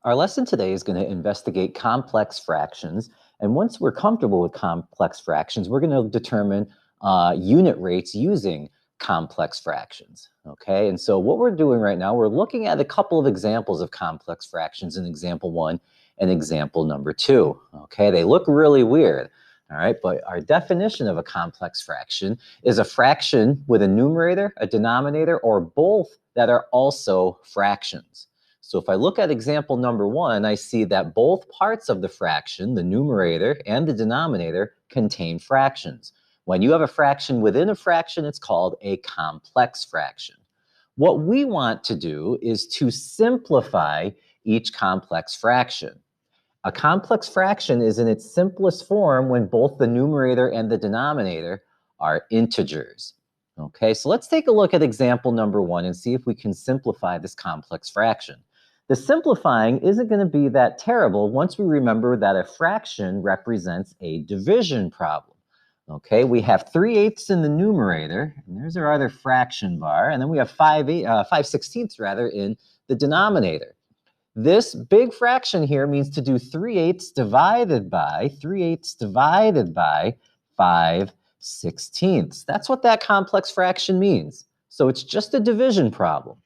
Our lesson today is going to investigate complex fractions. And once we're comfortable with complex fractions, we're going to determine unit rates using complex fractions. Okay, and so what we're doing right now, we're looking at a couple of examples of complex fractions in example 1 and example number 2. Okay, they look really weird. All right, but our definition of a complex fraction is a fraction with a numerator, a denominator, or both that are also fractions. So if I look at example number 1, I see that both parts of the fraction, the numerator and the denominator, contain fractions. When you have a fraction within a fraction, it's called a complex fraction. What we want to do is to simplify each complex fraction. A complex fraction is in its simplest form when both the numerator and the denominator are integers. Okay, so let's take a look at example number 1 and see if we can simplify this complex fraction. The simplifying isn't going to be that terrible once we remember that a fraction represents a division problem. Okay, we have 3/8 in the numerator, and there's our other fraction bar, and then we have 5/16 rather in the denominator. This big fraction here means to do 3/8 divided by 5/16. That's what that complex fraction means. So it's just a division problem.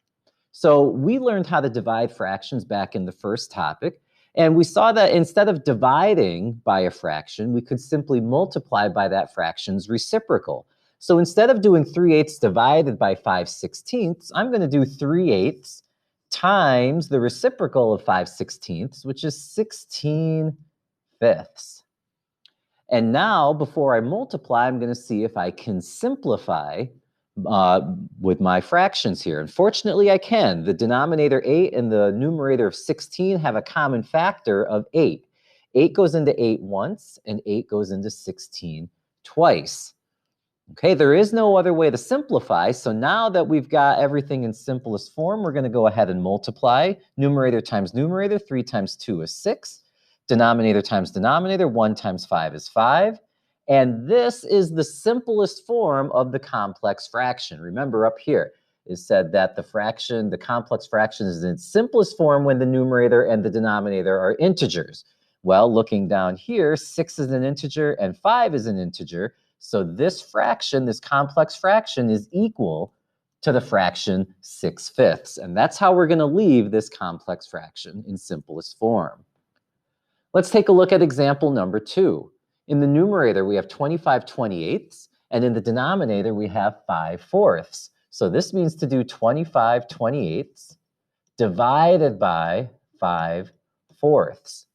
So we learned how to divide fractions back in the first topic, and we saw that instead of dividing by a fraction, we could simply multiply by that fraction's reciprocal. So instead of doing 3/8 divided by 5/16, I'm going to do 3/8 times the reciprocal of 5/16, which is 16/5. And now, before I multiply, I'm going to see if I can simplify with my fractions here. Unfortunately, I can. The denominator 8 and the numerator of 16 have a common factor of 8. 8 goes into 8 once, and 8 goes into 16 twice. Okay, there is no other way to simplify, so now that we've got everything in simplest form, we're going to go ahead and multiply. Numerator times numerator, 3 times 2 is 6. Denominator times denominator, 1 times 5 is 5. And this is the simplest form of the complex fraction. Remember up here, it said that the complex fraction is in its simplest form when the numerator and the denominator are integers. Well, looking down here, 6 is an integer and 5 is an integer. So this fraction, this complex fraction, is equal to the fraction 6/5. And that's how we're going to leave this complex fraction in simplest form. Let's take a look at example number 2. In the numerator, we have 25/28, and in the denominator, we have 5/4. So this means to do 25/28 divided by 5/4.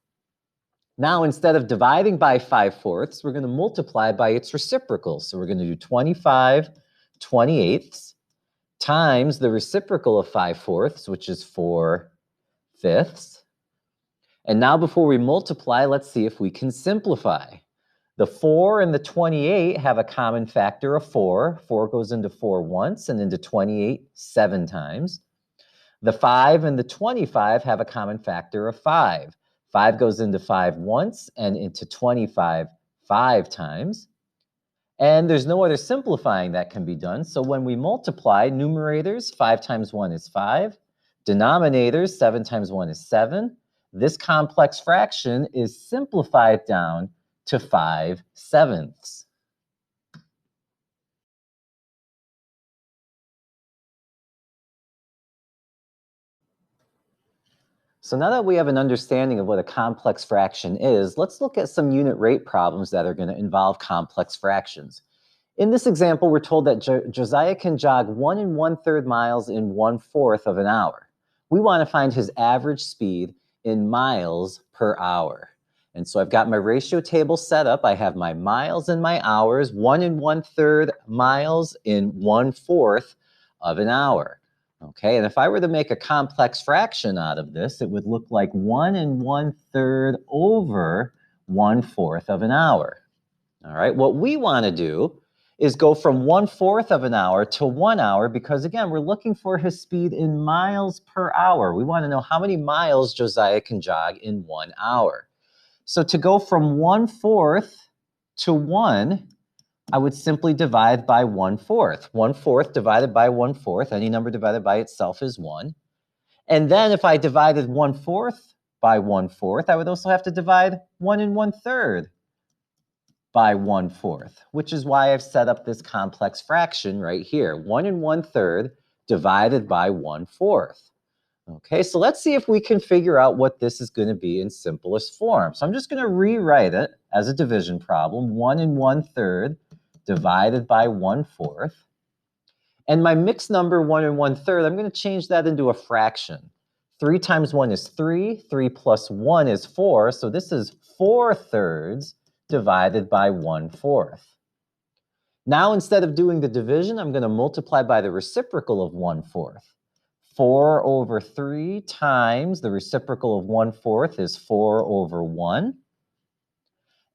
Now, instead of dividing by 5/4, we're going to multiply by its reciprocal. So we're going to do 25/28 times the reciprocal of 5/4, which is 4/5. And now before we multiply, let's see if we can simplify. The 4 and the 28 have a common factor of 4. 4 goes into 4 once and into 28 7 times. The 5 and the 25 have a common factor of 5. 5 goes into 5 once and into 25 5 times. And there's no other simplifying that can be done. So when we multiply numerators, 5 times 1 is 5. Denominators, 7 times 1 is 7. This complex fraction is simplified down to 5/7. So now that we have an understanding of what a complex fraction is, let's look at some unit rate problems that are going to involve complex fractions. In this example, we're told that Josiah can jog 1 1/3 miles in 1/4 of an hour. We want to find his average speed in miles per hour. And so I've got my ratio table set up. I have my miles and my hours, 1 1/3 miles in 1/4 of an hour. Okay, and if I were to make a complex fraction out of this, it would look like 1 1/3 over 1/4 of an hour. All right, what we want to do is go from 1/4 of an hour to 1 hour because, again, we're looking for his speed in miles per hour. We want to know how many miles Josiah can jog in 1 hour. So to go from 1/4 to 1, I would simply divide by 1/4. 1/4 divided by 1/4, any number divided by itself is 1. And then if I divided 1/4 by 1/4, I would also have to divide 1 1/3 by 1/4, which is why I've set up this complex fraction right here. 1 1/3 divided by 1/4. Okay, so let's see if we can figure out what this is going to be in simplest form. So I'm just going to rewrite it as a division problem. 1 1/3 divided by 1/4. And my mixed number, 1 1/3, I'm going to change that into a fraction. 3 times 1 is 3. 3 plus 1 is 4. So this is 4/3 divided by 1/4. Now, instead of doing the division, I'm going to multiply by the reciprocal of 1/4. 4 over 3 times the reciprocal of 1/4 is 4 over 1.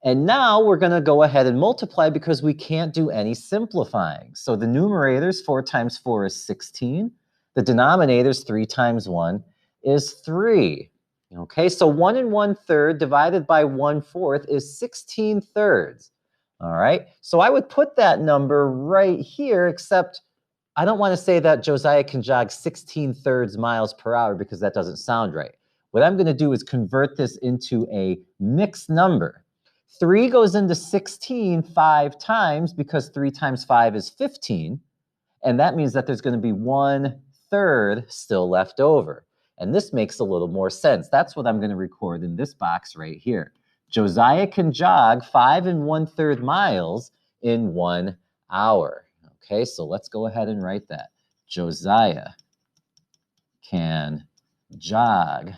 And now we're going to go ahead and multiply because we can't do any simplifying. So the numerators, 4 times 4 is 16. The denominators, 3 times 1 is 3. Okay, so 1 1/3 divided by 1/4 is 16/3. All right, so I would put that number right here, except I don't want to say that Josiah can jog 16/3 miles per hour because that doesn't sound right. What I'm going to do is convert this into a mixed number. 3 goes into 16 5 times because 3 times 5 is 15. And that means that there's going to be 1/3 still left over. And this makes a little more sense. That's what I'm going to record in this box right here. Josiah can jog 5 1/3 miles in 1 hour. Okay, so let's go ahead and write that. Josiah can jog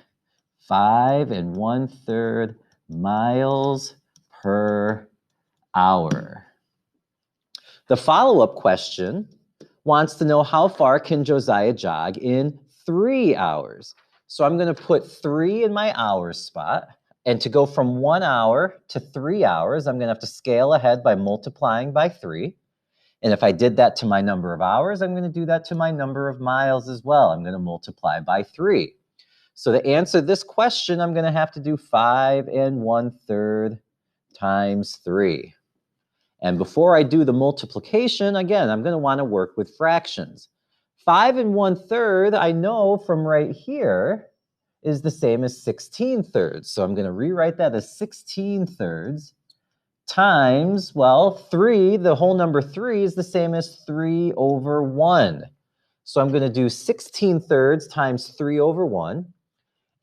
5 1/3 miles per hour. The follow-up question wants to know how far can Josiah jog in 3 hours. So I'm going to put 3 in my hours spot. And to go from 1 hour to 3 hours, I'm going to have to scale ahead by multiplying by 3. And if I did that to my number of hours, I'm going to do that to my number of miles as well. I'm going to multiply by 3. So to answer this question, I'm going to have to do 5 1/3 times 3. And before I do the multiplication, again, I'm going to want to work with fractions. 5 1/3, I know from right here, is the same as 16/3. So I'm going to rewrite that as 16/3 times, well, 3, the whole number 3 is the same as 3 over 1. So I'm going to do 16/3 times 3 over 1.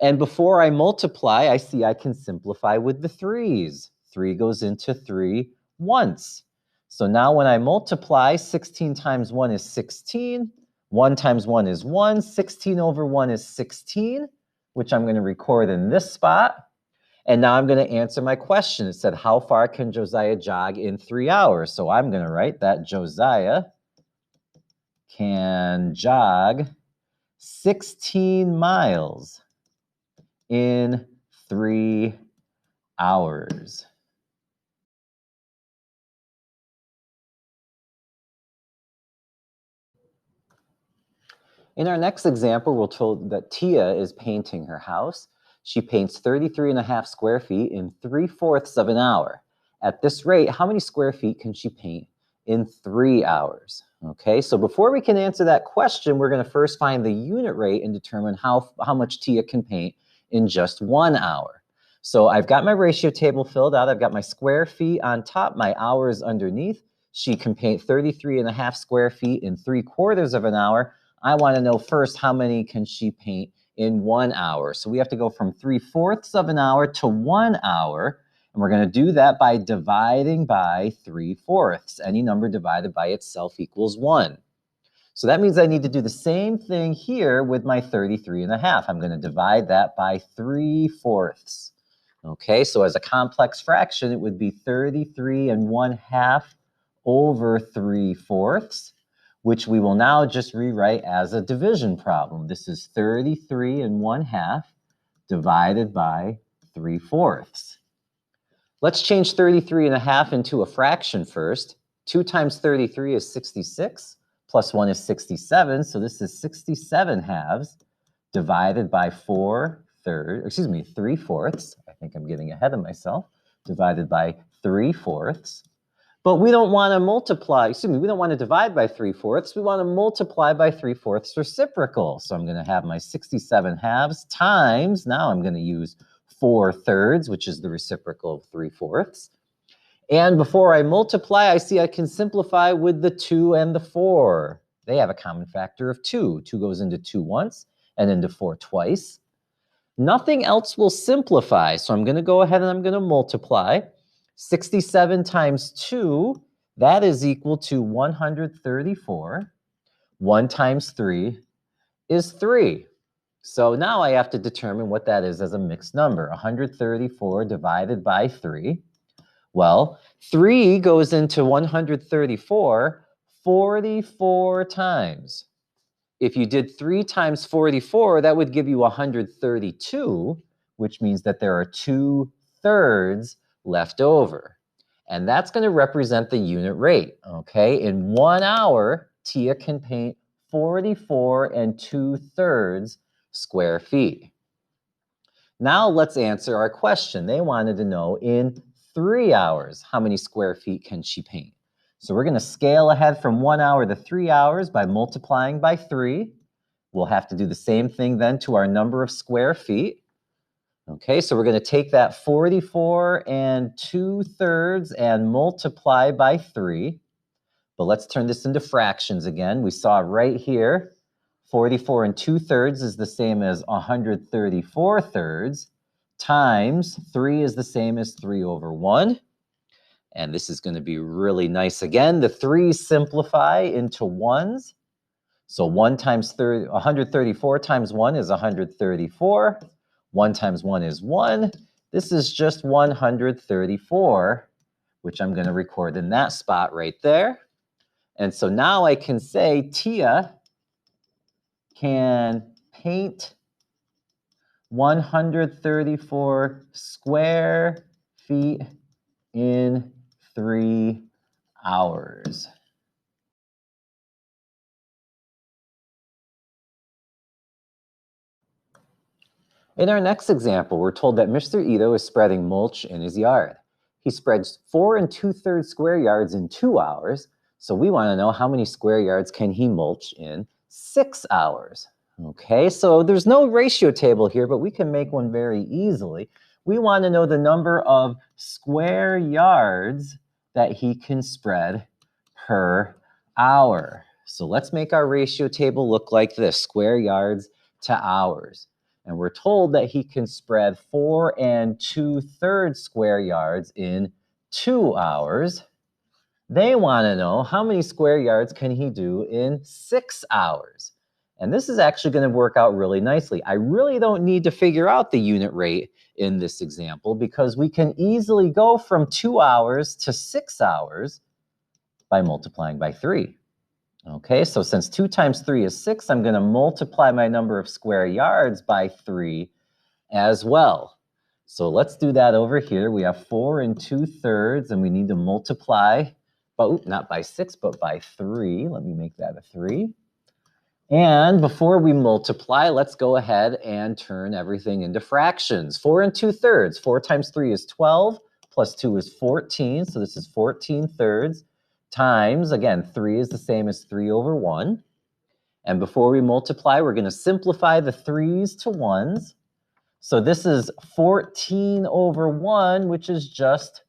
And before I multiply, I see I can simplify with the 3's. 3 goes into 3 once. So now when I multiply, 16 times 1 is 16. 1 times 1 is 1. 16 over 1 is 16, which I'm going to record in this spot. And now I'm going to answer my question. It said, how far can Josiah jog in 3 hours? So I'm going to write that Josiah can jog 16 miles in 3 hours. In our next example, we're told that Tia is painting her house. She paints 33.5 square feet in 3/4 of an hour. At this rate, how many square feet can she paint in 3 hours? Okay, so before we can answer that question, we're going to first find the unit rate and determine how much Tia can paint in just 1 hour. So I've got my ratio table filled out. I've got my square feet on top, my hours underneath. She can paint 33.5 square feet in 3/4 of an hour. I want to know first how many can she paint in 1 hour. So we have to go from 3/4 of an hour to 1 hour. And we're going to do that by dividing by 3/4. Any number divided by itself equals 1. So that means I need to do the same thing here with my 33.5. I'm going to divide that by 3/4. Okay, so as a complex fraction, it would be 33.5 over 3/4, which we will now just rewrite as a division problem. This is 33.5 divided by 3/4. Let's change 33.5 into a fraction first. 2 times 33 is 66, plus 1 is 67, so this is 67 halves divided by 3/4. I think I'm getting ahead of myself. Divided by 3/4. But we don't want to multiply, we don't want to divide by 3/4. We want to multiply by 3/4 reciprocal. So I'm going to have my 67 halves times, now I'm going to use 4/3, which is the reciprocal of 3/4. And before I multiply, I see I can simplify with the 2 and the 4. They have a common factor of 2. 2 goes into 2 once and into 4 twice. Nothing else will simplify, so I'm going to go ahead and I'm going to multiply. 67 times 2, that is equal to 134. 1 times 3 is 3. So now I have to determine what that is as a mixed number. 134 divided by 3. Well, 3 goes into 134 44 times. If you did 3 times 44, that would give you 132, which means that there are 2/3 left over. And that's going to represent the unit rate, okay? In 1 hour, Tia can paint 44 2/3 square feet. Now let's answer our question. They wanted to know in 3 hours, how many square feet can she paint? So we're going to scale ahead from 1 hour to 3 hours by multiplying by 3. We'll have to do the same thing then to our number of square feet. Okay, so we're going to take that 44 2/3 and multiply by 3. But let's turn this into fractions again. We saw right here, 44 2/3 is the same as 134/3 times 3 is the same as 3/1. And this is going to be really nice again. The 3's simplify into 1's. So 134 times 1 is 134. 1 times 1 is 1. This is just 134, which I'm going to record in that spot right there. And so now I can say Tia can paint 134 square feet in 3 hours. In our next example, we're told that Mr. Ito is spreading mulch in his yard. He spreads 4 2/3 square yards in 2 hours, so we want to know how many square yards can he mulch in 6 hours. Okay, so there's no ratio table here, but we can make one very easily. We want to know the number of square yards that he can spread per hour. So let's make our ratio table look like this, square yards to hours. And we're told that he can spread 4 2/3 square yards in 2 hours. They want to know how many square yards can he do in 6 hours. And this is actually going to work out really nicely. I really don't need to figure out the unit rate in this example because we can easily go from 2 hours to 6 hours by multiplying by 3. Okay, so since 2 times 3 is 6, I'm going to multiply my number of square yards by 3 as well. So let's do that over here. We have 4 2/3, and we need to multiply, but not by 6, but by 3. Let me make that a 3. And before we multiply, let's go ahead and turn everything into fractions. 4 2/3. 4 times 3 is 12, plus 2 is 14, so this is 14/3. Times, again, 3 is the same as 3/1. And before we multiply, we're going to simplify the 3's to 1's. So this is 14/1, which is just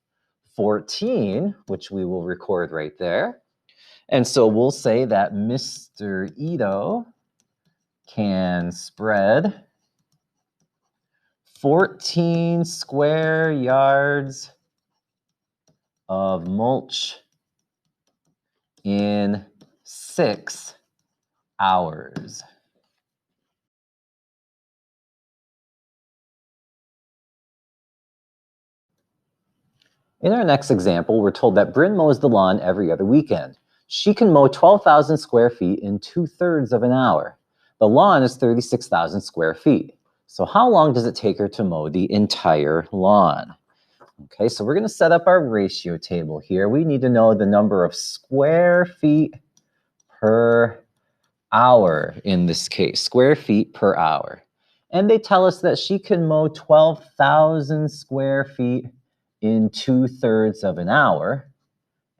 14, which we will record right there. And so we'll say that Mr. Ito can spread 14 square yards of mulch in 6 hours. In our next example, we're told that Bryn mows the lawn every other weekend. She can mow 12,000 square feet in 2/3 of an hour. The lawn is 36,000 square feet. So how long does it take her to mow the entire lawn? Okay, so we're going to set up our ratio table here. We need to know the number of square feet per hour in this case, square feet per hour. And they tell us that she can mow 12,000 square feet in 2/3 of an hour.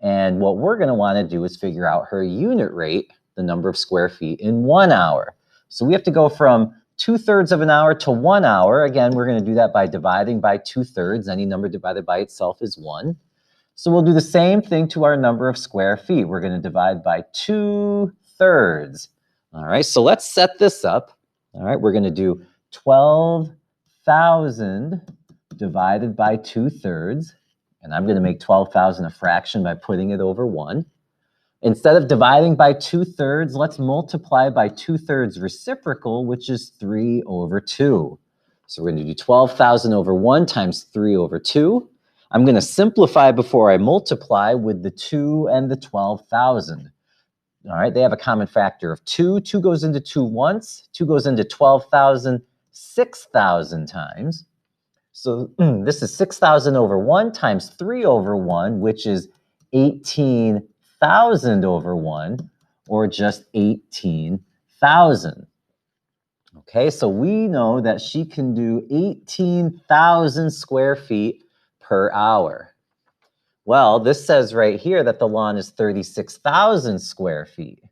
And what we're going to want to do is figure out her unit rate, the number of square feet in 1 hour. So we have to go from 2/3 of an hour to 1 hour. Again, we're going to do that by dividing by 2/3. Any number divided by itself is 1. So we'll do the same thing to our number of square feet. We're going to divide by 2/3. All right, so let's set this up. All right, we're going to do 12,000 divided by 2/3. And I'm going to make 12,000 a fraction by putting it over 1. Instead of dividing by 2/3, let's multiply by 2/3 reciprocal, which is 3/2. So we're going to do 12,000 over 1 times 3/2. I'm going to simplify before I multiply with the 2 and the 12,000. All right, they have a common factor of 2. 2 goes into 2 once. 2 goes into 12,000 6,000 times. So this is 6,000 over 1 times 3/1, which is 18,000 over 1, or just 18,000. Okay, so we know that she can do 18,000 square feet per hour. Well, this says right here that the lawn is 36,000 square feet.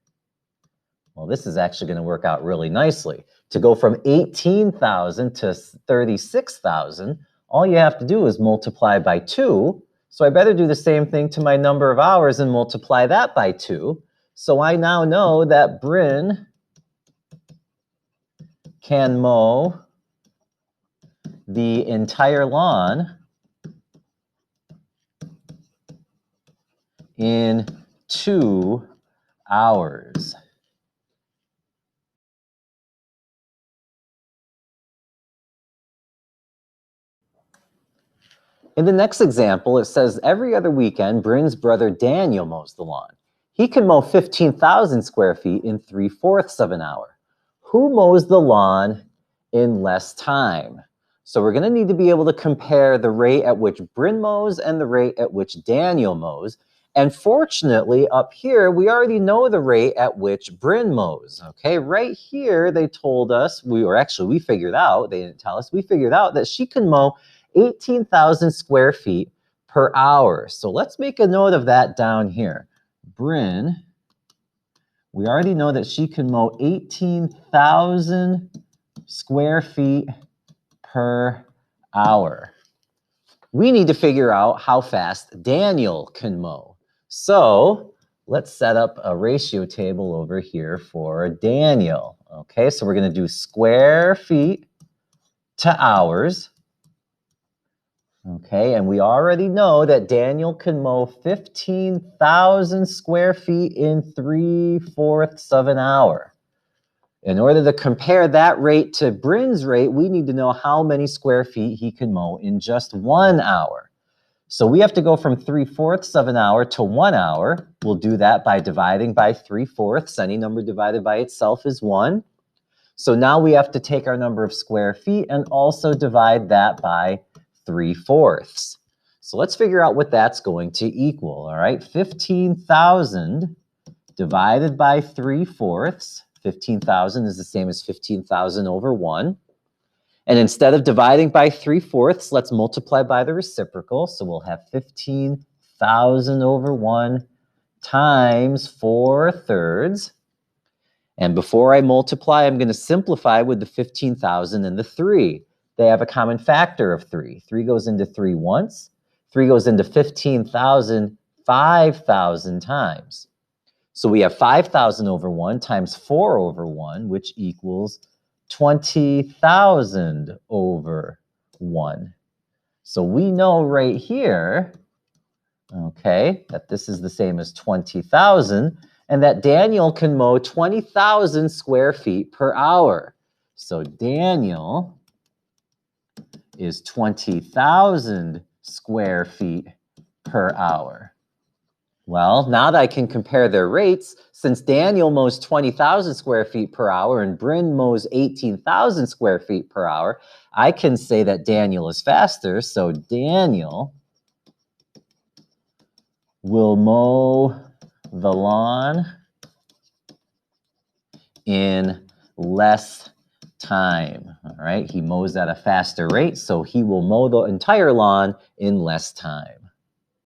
Well, this is actually going to work out really nicely. To go from 18,000 to 36,000, all you have to do is multiply by 2. So I better do the same thing to my number of hours and multiply that by 2. So I now know that Bryn can mow the entire lawn in 2 hours. In the next example, it says every other weekend, Bryn's brother Daniel mows the lawn. He can mow 15,000 square feet in 3/4 of an hour. Who mows the lawn in less time? So we're going to need to be able to compare the rate at which Bryn mows and the rate at which Daniel mows. And fortunately, up here, we already know the rate at which Bryn mows. Okay, right here, they told us, we figured out, they didn't tell us, we figured out that she can mow 18,000 square feet per hour. So let's make a note of that down here. Bryn, we already know that she can mow 18,000 square feet per hour. We need to figure out how fast Daniel can mow. So let's set up a ratio table over here for Daniel. Okay, so we're going to do square feet to hours. Okay, and we already know that Daniel can mow 15,000 square feet in 3/4 of an hour. In order to compare that rate to Bryn's rate, we need to know how many square feet he can mow in just 1 hour. So we have to go from 3/4 of an hour to 1 hour. We'll do that by dividing by 3/4. Any number divided by itself is 1. So now we have to take our number of square feet and also divide that by 3/4. So let's figure out what that's going to equal, all right? 15,000 divided by 3/4. 15,000 is the same as 15,000 over 1. And instead of dividing by 3/4, let's multiply by the reciprocal. So we'll have 15,000 over 1 times 4/3. And before I multiply, I'm going to simplify with the 15,000 and the 3. They have a common factor of 3. 3 goes into 3 once. 3 goes into 15,000 5,000 times. So we have 5,000 over 1 times 4 over 1, which equals 20,000 over 1. So we know right here, okay, that this is the same as 20,000, and that Daniel can mow 20,000 square feet per hour. So Daniel is 20,000 square feet per hour. Well, now that I can compare their rates, since Daniel mows 20,000 square feet per hour and Bryn mows 18,000 square feet per hour, I can say that Daniel is faster. So Daniel will mow the lawn in less time. All right, he mows at a faster rate, so he will mow the entire lawn in less time.